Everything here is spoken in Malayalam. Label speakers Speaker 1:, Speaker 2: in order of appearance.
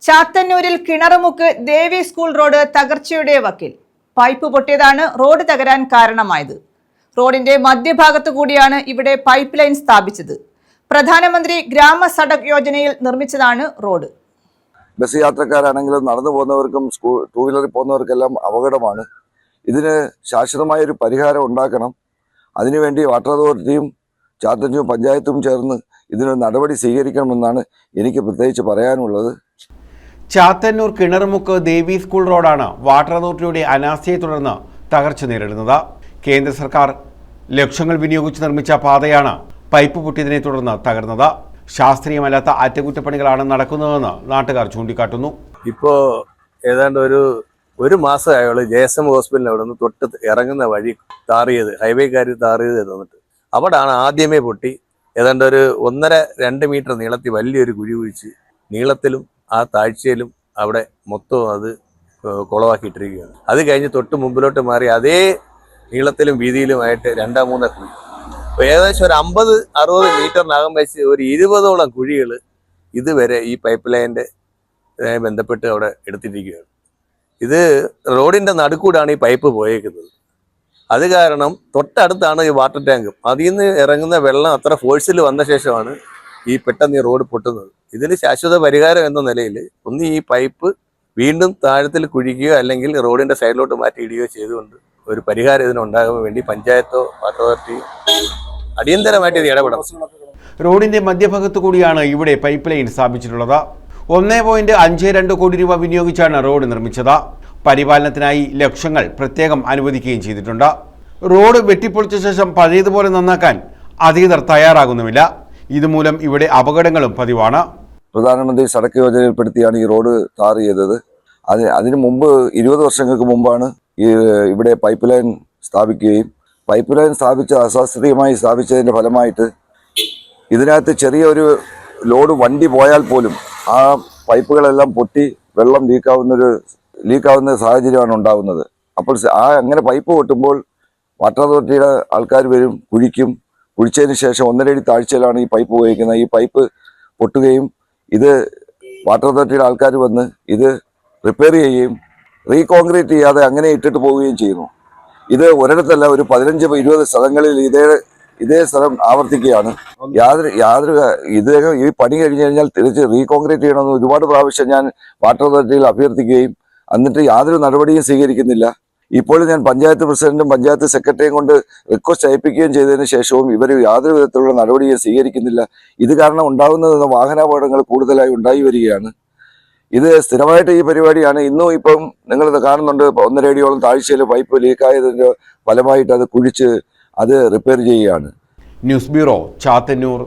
Speaker 1: ചാത്തന്നൂരിൽ കിണറുമുക്ക് ദേവി സ്കൂൾ റോഡ് തകർച്ചയുടെ വക്കിൽ. പൈപ്പ് പൊട്ടിയതാണ് റോഡ് തകരാൻ കാരണമായത്. റോഡിന്റെ മധ്യഭാഗത്തു കൂടിയാണ് ഇവിടെ പൈപ്പ് ലൈൻ സ്ഥാപിച്ചത്. പ്രധാനമന്ത്രി ഗ്രാമ സഡക് യോജനയിൽ നിർമ്മിച്ചതാണ് റോഡ്.
Speaker 2: ബസ് യാത്രക്കാരാണെങ്കിലും നടന്നു പോകുന്നവർക്കും ടൂ വീലറിൽ പോകുന്നവർക്കെല്ലാം അപകടമാണ്. ഇതിന് ശാശ്വതമായൊരു പരിഹാരം ഉണ്ടാക്കണം. അതിനുവേണ്ടി വാട്ടർ അതോറിറ്റിയും ചാത്തന്നൂർ പഞ്ചായത്തും ചേർന്ന് ഇതിനൊരു നടപടി സ്വീകരിക്കണമെന്നാണ് എനിക്ക് പ്രത്യേകിച്ച് പറയാനുള്ളത്.
Speaker 3: ചാത്തന്നൂർ കിണറുമുക്ക് ദേവി സ്കൂൾ റോഡാണ് വാട്ടർ അതോറിറ്റിയുടെ അനാസ്ഥയെ തുടർന്ന് തകർച്ച നേരിടുന്നത്. കേന്ദ്ര സർക്കാർ ലക്ഷങ്ങൾ വിനിയോഗിച്ച് നിർമ്മിച്ച പാതയാണ് പൈപ്പ് പൊട്ടിയതിനെ തുടർന്ന് തകർന്നത്. ശാസ്ത്രീയമല്ലാത്ത അറ്റകുറ്റപ്പണികളാണ് നടക്കുന്നതെന്ന് നാട്ടുകാർ ചൂണ്ടിക്കാട്ടുന്നു.
Speaker 4: ഇപ്പോൾ ഏതാണ്ട് ഒരു മാസമായുള്ള JSM ഹോസ്പിറ്റലിൽ അവിടെ നിന്ന് തൊട്ട് ഇറങ്ങുന്ന വഴി ഹൈവേക്കാർ താറിയത് തന്നിട്ട് അവിടാണ് ആദ്യമേ പൊട്ടി. ഏതാണ്ട് ഒരു 1.5-2 മീറ്റർ നീളത്തിൽ വലിയൊരു കുഴി കുഴിച്ച് നീളത്തിലും ആ താഴ്ചയിലും അവിടെ മൊത്തം അത് കുളവാക്കിയിട്ടിരിക്കുകയാണ്. അത് കഴിഞ്ഞ് തൊട്ട് മുമ്പിലോട്ട് മാറി അതേ നീളത്തിലും വീതിയിലുമായിട്ട് 2-3 കുഴി. അപ്പോൾ ഏകദേശം ഒരു 50-60 മീറ്ററിനകം വെച്ച് ഒരു 20ഓളം കുഴികൾ ഇതുവരെ ഈ പൈപ്പ് ലൈനിൻ്റെ ബന്ധപ്പെട്ട് അവിടെ എടുത്തിരിക്കുകയാണ്. ഇത് റോഡിൻ്റെ നടുക്കൂടാണ് ഈ പൈപ്പ് പോയേക്കുന്നത്. അത് കാരണം തൊട്ടടുത്താണ് ഈ വാട്ടർ ടാങ്കും. അതിൽ നിന്ന് ഇറങ്ങുന്ന വെള്ളം അത്ര ഫോഴ്സിൽ വന്ന ശേഷമാണ് ഈ പെട്ടെന്ന് ഈ റോഡ് പൊട്ടുന്നത്. ഇതിന് ശാശ്വത പരിഹാരം എന്ന നിലയിൽ ഒന്ന് ഈ പൈപ്പ് വീണ്ടും താഴത്തിൽ കുഴിക്കുകയോ അല്ലെങ്കിൽ റോഡിൻ്റെ സൈഡിലോട്ട് മാറ്റിയിടുകയോ ചെയ്തുകൊണ്ട് ഒരു പരിഹാരം ഇതിനുണ്ടാകാൻ വേണ്ടി പഞ്ചായത്തോ വാട്ടർ അതോറിറ്റിയോ അടിയന്തരമായിട്ട് ഇത് ഇടപെടണം.
Speaker 3: റോഡിന്റെ മധ്യഭാഗത്തു കൂടിയാണ് ഇവിടെ പൈപ്പ് ലൈൻ സ്ഥാപിച്ചിട്ടുള്ളത്. 1.52 കോടി രൂപ വിനിയോഗിച്ചാണ് റോഡ് നിർമ്മിച്ചത്. പരിപാലനത്തിനായി ലക്ഷങ്ങൾ പ്രത്യേകം അനുവദിക്കുകയും ചെയ്തിട്ടുണ്ട്. റോഡ് വെട്ടിപ്പൊളിച്ച ശേഷം പഴയതുപോലെ നന്നാക്കാൻ അധികൃതർ തയ്യാറാകുന്നുമില്ല. ഇതുമൂലം ഇവിടെ അപകടങ്ങളും പതിവാണ്.
Speaker 2: പ്രധാനമന്ത്രി സഡക് യോജനയിൽപ്പെടുത്തിയാണ് ഈ റോഡ് ടാർ ചെയ്തത്. അതിനു മുമ്പ് 20 വർഷങ്ങൾക്ക് മുമ്പാണ് ഇവിടെ പൈപ്പ് ലൈൻ സ്ഥാപിക്കുകയും പൈപ്പ് ലൈൻ അശാസ്ത്രീയമായി സ്ഥാപിച്ചതിൻ്റെ ഫലമായിട്ട് ഇതിനകത്ത് ചെറിയൊരു ലോഡ് വണ്ടി പോയാൽ പോലും ആ പൈപ്പുകളെല്ലാം പൊട്ടി വെള്ളം ലീക്കാവുന്ന സാഹചര്യമാണ് ഉണ്ടാകുന്നത്. അപ്പോൾ അങ്ങനെ പൈപ്പ് പൊട്ടുമ്പോൾ വാട്ടർ അതോറിറ്റിയുടെ ആൾക്കാർ വരും, കുഴിച്ചതിന് ശേഷം 1.5 അടി താഴ്ചയിലാണ് ഈ പൈപ്പ് ഉപയോഗിക്കുന്നത്. ഈ പൈപ്പ് പൊട്ടുകയും ഇത് വാട്ടർ അതോറിറ്റിയുടെ ആൾക്കാർ വന്ന് ഇത് റിപ്പയർ ചെയ്യുകയും റീകോൺക്രീറ്റ് ചെയ്യാതെ അങ്ങനെ ഇട്ടിട്ട് പോവുകയും ചെയ്യുന്നു. ഇത് ഒരിടത്തല്ല, ഒരു 15-20 സ്ഥലങ്ങളിൽ ഇതേ സ്ഥലം ആവർത്തിക്കുകയാണ്. ഇദ്ദേഹം ഈ പണി കഴിഞ്ഞ് കഴിഞ്ഞാൽ തിരിച്ച് റീകോൺക്രീറ്റ് ചെയ്യണമെന്ന് ഒരുപാട് പ്രാവശ്യം ഞാൻ വാട്ടർ അതോറിറ്റിയിൽ അഭ്യർത്ഥിക്കുകയും എന്നിട്ട് യാതൊരു നടപടിയും സ്വീകരിക്കുന്നില്ല. ഇപ്പോൾ ഞാൻ പഞ്ചായത്ത് പ്രസിഡന്റും പഞ്ചായത്ത് സെക്രട്ടറിയും കൊണ്ട് റിക്വസ്റ്റ് അയപ്പിക്കുകയും ചെയ്തതിന് ശേഷവും ഇവർ യാതൊരു വിധത്തിലുള്ള നടപടിയും സ്വീകരിക്കുന്നില്ല. ഇത് കാരണം ഉണ്ടാകുന്ന വാഹനാപകടങ്ങൾ കൂടുതലായി ഉണ്ടായി വരികയാണ്. ഇത് സ്ഥിരമായിട്ട് ഈ പരിപാടിയാണ്. ഇന്നും ഇപ്പം നിങ്ങളിത് കാണുന്നുണ്ട്, 1.5 അടിയോളം താഴ്ചയിൽ പൈപ്പ് ലീക്കായതിൻ്റെ ഫലമായിട്ട് അത് കുഴിച്ച് അത് റിപ്പയർ ചെയ്യുകയാണ്.
Speaker 3: News bureau, Chathannoor.